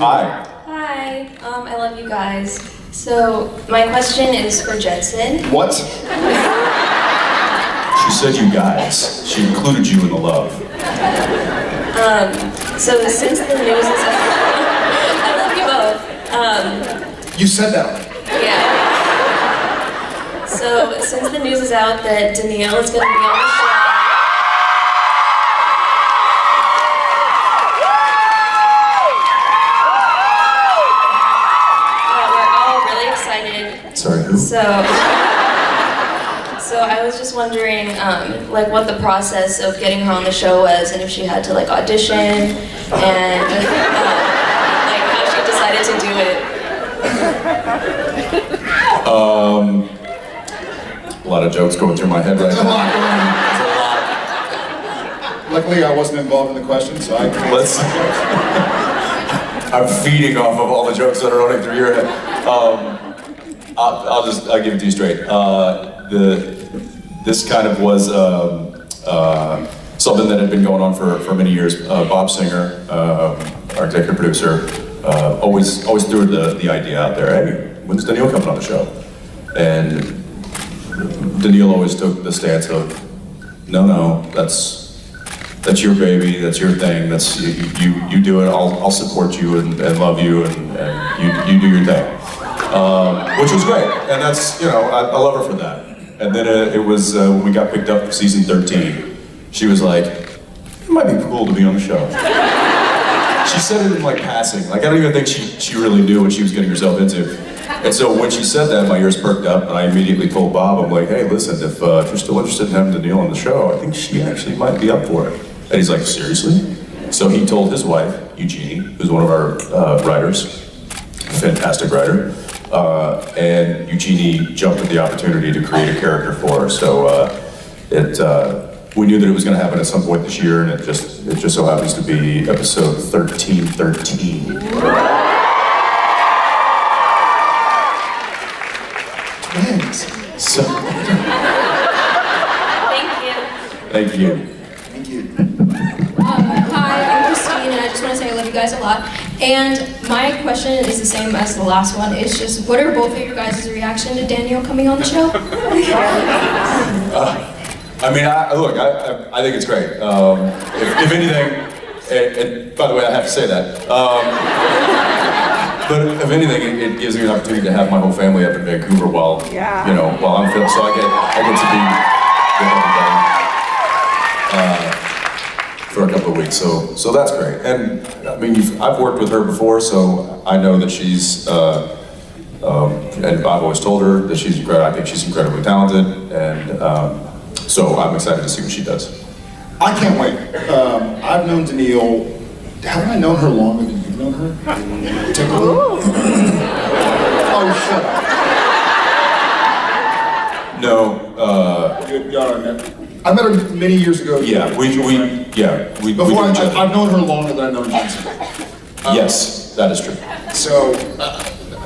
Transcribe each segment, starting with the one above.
Hi. Hi, I love you guys. So, my question is for Jensen. What? She said you guys. She included you in the love. So since the news is out, I love you both. You said that. Yeah. So, since the news is out that Dэнnil is going to be on the show, we're all really excited. Sorry, who? So I was just wondering, like, what the process of getting her on the show was, and if she had to like audition, and like how she decided to do it. A lot of jokes going through my head right now. Luckily, I wasn't involved in the question, so I can Let's. I'm feeding off of all the jokes that are running through your head. I'll give it to you straight. This kind of was something that had been going on for many years. Bob Singer, our executive producer, always threw the idea out there. Hey, when's Dэнnil coming on the show? And Dэнnil always took the stance of, no, that's your baby, that's your thing, that's you do it. I'll support you and love you and you do your thing, which was great. And that's I love her for that. And then it was when we got picked up for season 13, she was like, it might be cool to be on the show. She said it in like passing, like I don't even think she really knew what she was getting herself into. And so when she said that, my ears perked up, and I immediately told Bob, I'm like, hey, listen, if you're still interested in having Dэнnil on the show, I think she actually might be up for it. And he's like, seriously? So he told his wife, Eugenie, who's one of our writers, fantastic writer, and Eugenie jumped at the opportunity to create a character for her. So we knew that it was going to happen at some point this year, and it just so happens to be episode 1313. twins. So. Thank you. Thank you. Hi, I'm Christine, and I just want to say I love you guys a lot. And my question is the same as the last one. It's just, what are both of your guys' reaction to Dэнnil coming on the show? I think it's great. If anything, and by the way, I have to say that. But if anything, it gives me an opportunity to have my whole family up in Vancouver while I'm filming. So I get to be with everybody for a couple of weeks. So that's great. And I mean, I've worked with her before, so I know that she's. And I've always told her that she's incredible. I think she's incredibly talented, and so I'm excited to see what she does. I can't wait. I've known Dэнnil. Haven't I known her longer than you've known her? Typically. Oh, shut up. No. I met her many years ago. Yeah, Before I've known her longer than I've known Jensen. Yes, that is true. So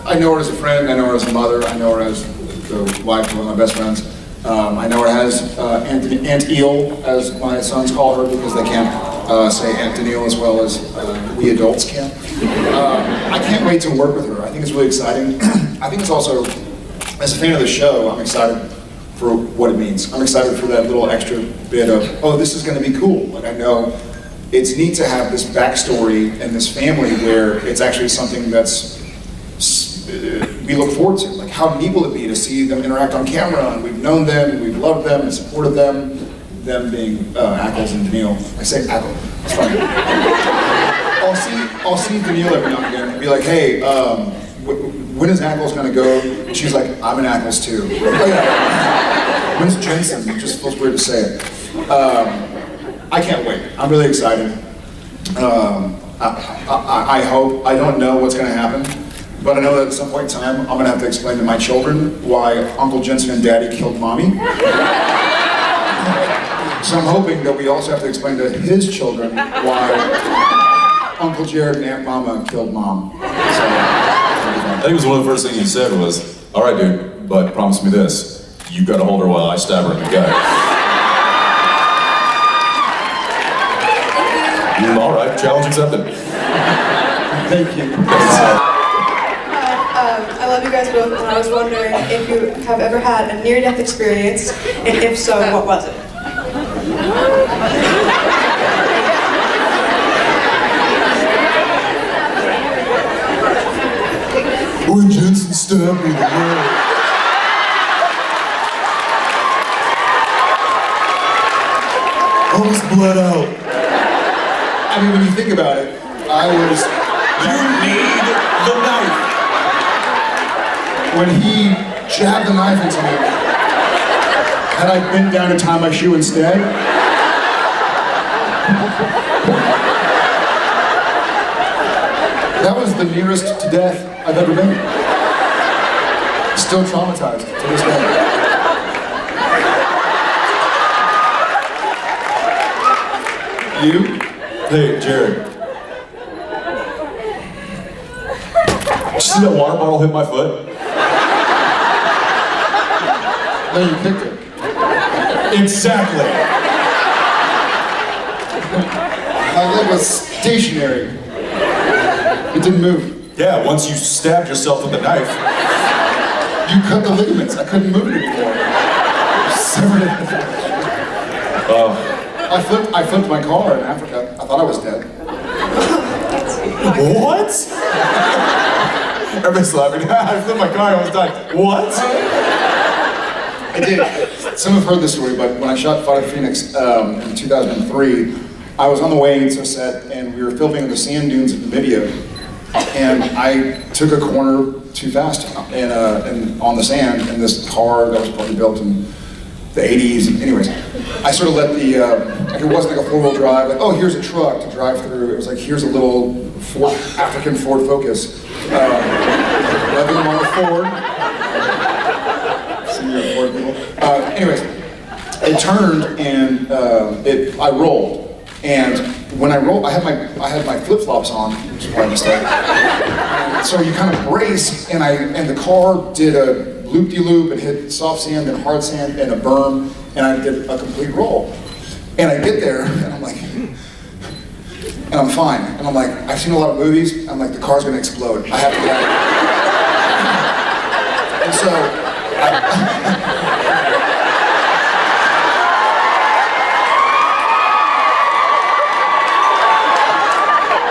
I know her as a friend. I know her as a mother. I know her as the wife of one of my best friends. I know her as Aunt Eel, as my sons call her, because they can't say Aunt Dэнnil as well as we adults can. I can't wait to work with her. I think it's really exciting. I think it's also, as a fan of the show, I'm excited for what it means. I'm excited for that little extra bit of, oh, this is going to be cool. Like, I know it's neat to have this backstory and this family where it's actually something that's we look forward to. Like, how neat will it be to see them interact on camera? And we've known them, we've loved them, and supported them. Them being Ackles and Dэнnil. I say Ackle. It's fine. I'll see Dэнnil every now and again and be like, hey, when is Ackles gonna go? And she's like, I'm an Ackles too. Oh yeah. When's Jensen? It just feels weird to say it. I can't wait. I'm really excited. I hope. I don't know what's gonna happen. But I know that at some point in time, I'm gonna have to explain to my children why Uncle Jensen and Daddy killed Mommy. So I'm hoping that we also have to explain to his children why Uncle Jared and Aunt Mama killed Mom. So, I think it was one of the first things he said was, all right, dude, but promise me this. You gotta hold her while I stab her in the gut. All right, challenge accepted. Thank you. I love you guys both, and I was wondering if you have ever had a near-death experience, and if so, what was it? When Jensen stabbed me in the leg. I was bled out. I mean, when you think about it, I was... You need the knife. When he jabbed the knife into me, had I bent down to tie my shoe instead? That was the nearest to death I've ever been. Still traumatized to this day. You? Hey, Jared. Did you see that water bottle hit my foot? No, you picked it. Exactly. My leg was stationary. It didn't move. Yeah, once you stabbed yourself with the knife. You cut the ligaments. I couldn't move it anymore. Severed it. I flipped my car in Africa. I thought I was dead. What? Everybody's laughing. I flipped my car, I almost died. What? I did. Some have heard this story, but when I shot Father Phoenix in 2003, I was on the way into a set, and we were filming the sand dunes of Namibia, and I took a corner too fast and on the sand in this car that was probably built in the 80s. Anyways, I sort of let the, like it wasn't like a four-wheel drive, like, oh, here's a truck to drive through. It was like, here's a little African Ford Focus. Leving them on the Ford. Senior Ford people. Anyways, it turned and I rolled. And when I rolled, I had my flip-flops on, which is probably a mistake. So you kind of brace, and the car did a loop-de-loop and hit soft sand, then hard sand, and a berm, and I did a complete roll. And I get there, and I'm like, and I'm fine. And I'm like, I've seen a lot of movies. I'm like, the car's gonna explode. I have to get out. And so,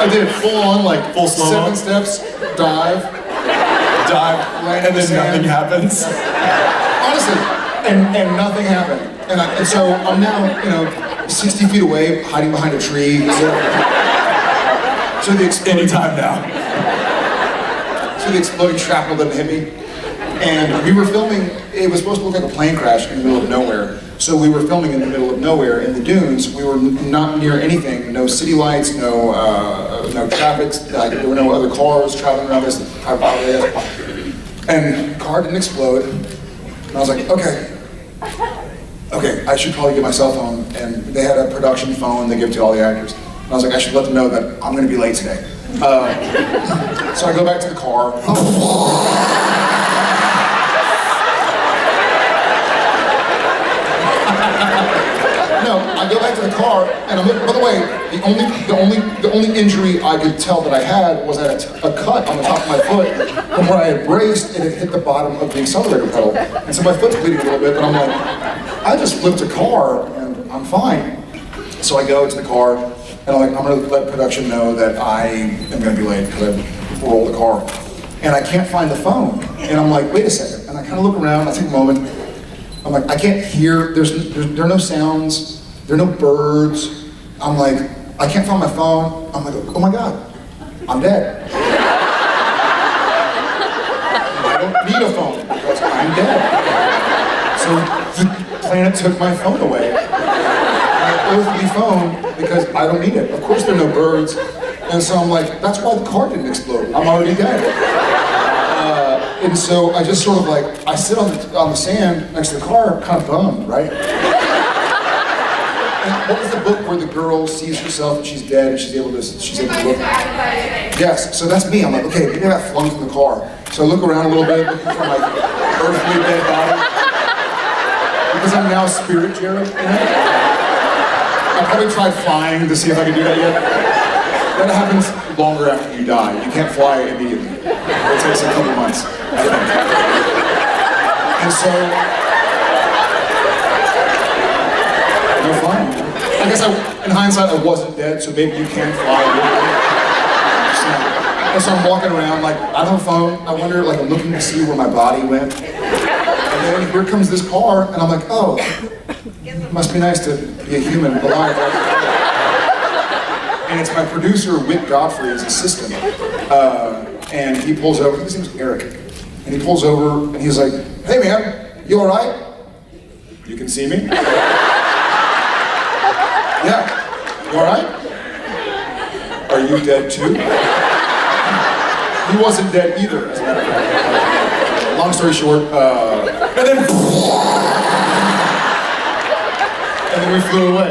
I did full on, like, Full slow-mo? 7 steps, dive, land and then sand. nothing happens. Honestly, and nothing happened. And so I'm now, 60 feet away, hiding behind a tree. So the Anytime now. So the exploding shrapnel didn't hit me. And we were filming, it was supposed to look like a plane crash in the middle of nowhere. So we were filming in the middle of nowhere in the dunes. We were not near anything, no city lights, no traffic, there were no other cars traveling around this type of area. And the car didn't explode. And I was like, okay, I should probably get my cell phone. And they had a production phone they give to all the actors. And I was like, I should let them know that I'm gonna be late today. So I go back to the car. No, I go back to the car, and I'm looking, by the way, the only injury I could tell that I had was I had a cut on the top of my foot from where I had braced and it hit the bottom of the accelerator pedal. And so my foot's bleeding a little bit, but I'm like, I just flipped a car and I'm fine. So I go to the car, and I'm like, I'm gonna let production know that I am gonna be late because I rolled the car. And I can't find the phone. And I'm like, wait a second. And I kind of look around, I take a moment. I'm like, I can't hear, there are no sounds, there are no birds. I'm like, I can't find my phone. I'm like, oh my God, I'm dead. I don't need a phone because I'm dead. So the planet took my phone away. My earthly phone because I don't need it. Of course there are no birds. And so I'm like, that's why the car didn't explode. I'm already dead. And so I just sort of like, I sit on the sand next to the car, kind of bummed, right? And what was the book where the girl sees herself and she's dead and she's able to look? Yes, so that's me. I'm like, okay, maybe I got flung from the car. So I look around a little bit, looking for my earthly dead body. Because I'm now spirit Jared, I probably tried flying to see if I could do that yet. That happens longer after you die. You can't fly immediately. It takes a couple months, I think. And so, no fun. I guess in hindsight, I wasn't dead, so maybe you can fly immediately. And so I'm walking around like, I don't have a phone. I wonder, like, I'm looking to see where my body went. And then here comes this car, and I'm like, oh, it must be nice to be a human alive. And it's my producer, Whit Godfrey, his assistant. And he pulls over, his name's Eric. And he pulls over, and he's like, hey man, you all right? You can see me? Yeah, you all right? Are you dead too? He wasn't dead either, as a matter of fact. Long story short, and then we flew away.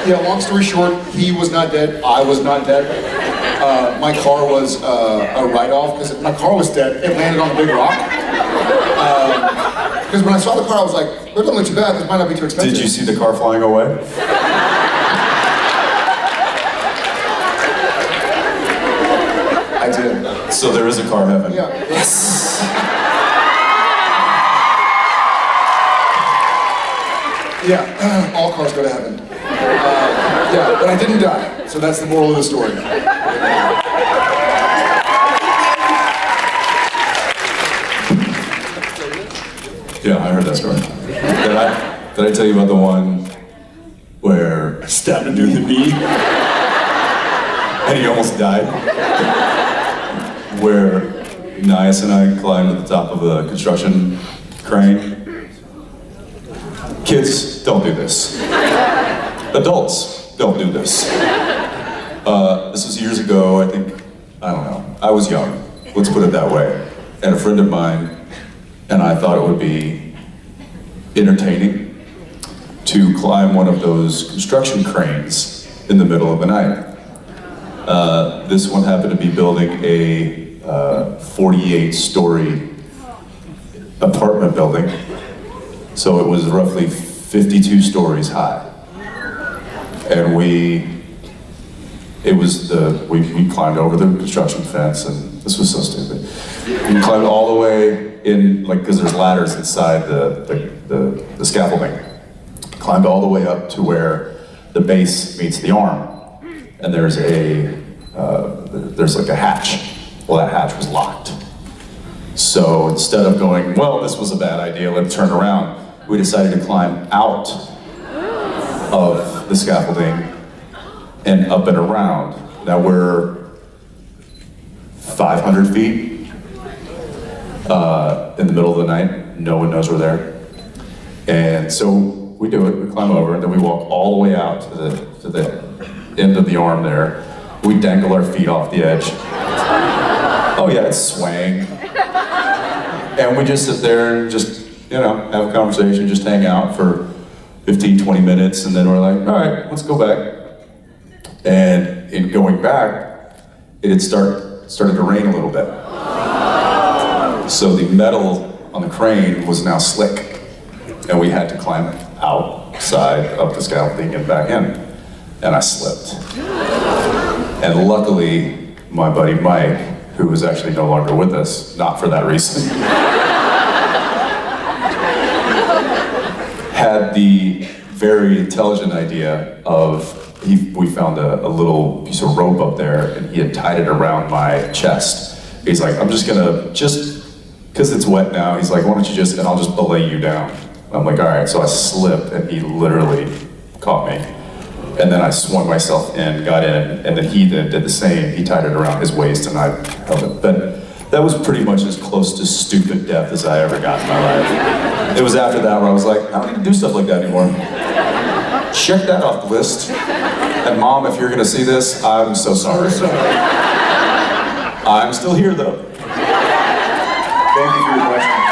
Yeah, long story short, he was not dead, I was not dead. My car was a write-off, because my car was dead, it landed on a big rock. Because when I saw the car, I was like, it doesn't look too bad, this might not be too expensive. Did you see the car flying away? I did. So there is a car heaven. Yeah. Yes! Yeah, all cars go to heaven. Yeah, but I didn't die, so that's the moral of the story. Yeah, I heard that story. Did I tell you about the one where I stabbed a dude in the knee and he almost died? Where Nias and I climbed to the top of a construction crane. Kids, don't do this. Adults, don't do this. This was years ago, I think, I don't know. I was young, let's put it that way. And a friend of mine and I thought it would be entertaining to climb one of those construction cranes in the middle of the night. This one happened to be building a 48-story apartment building. So it was roughly 52 stories high. And we climbed over the construction fence, and this was so stupid. We climbed all the way in, like, because there's ladders inside the scaffolding. Climbed all the way up to where the base meets the arm. And there's like a hatch. Well, that hatch was locked. So instead of going, well, this was a bad idea, let's turn around, we decided to climb out of the scaffolding and up and around. Now we're 500 feet in the middle of the night. No one knows we're there. And so we do it, we climb over, and then we walk all the way out to the end of the arm there. We dangle our feet off the edge. Oh yeah, it's swaying. And we just sit there and just, have a conversation, just hang out for 15, 20 minutes, and then we're like, all right, let's go back. And in going back, it had started to rain a little bit. So the metal on the crane was now slick, and we had to climb outside of the scaffolding and back in. And I slipped. And luckily, my buddy Mike, who was actually no longer with us, not for that reason, had the very intelligent idea of, we found a little piece of rope up there, and he had tied it around my chest. He's like, I'm just because it's wet now, he's like, why don't you and I'll just belay you down. I'm like, all right, so I slipped, and he literally caught me. And then I swung myself in, got in, and then he did the same. He tied it around his waist, and I held it. But that was pretty much as close to stupid death as I ever got in my life. It was after that where I was like, I don't need to do stuff like that anymore. Check that off the list. And Mom, if you're gonna see this, I'm so sorry. I'm still here though. Thank you for your question.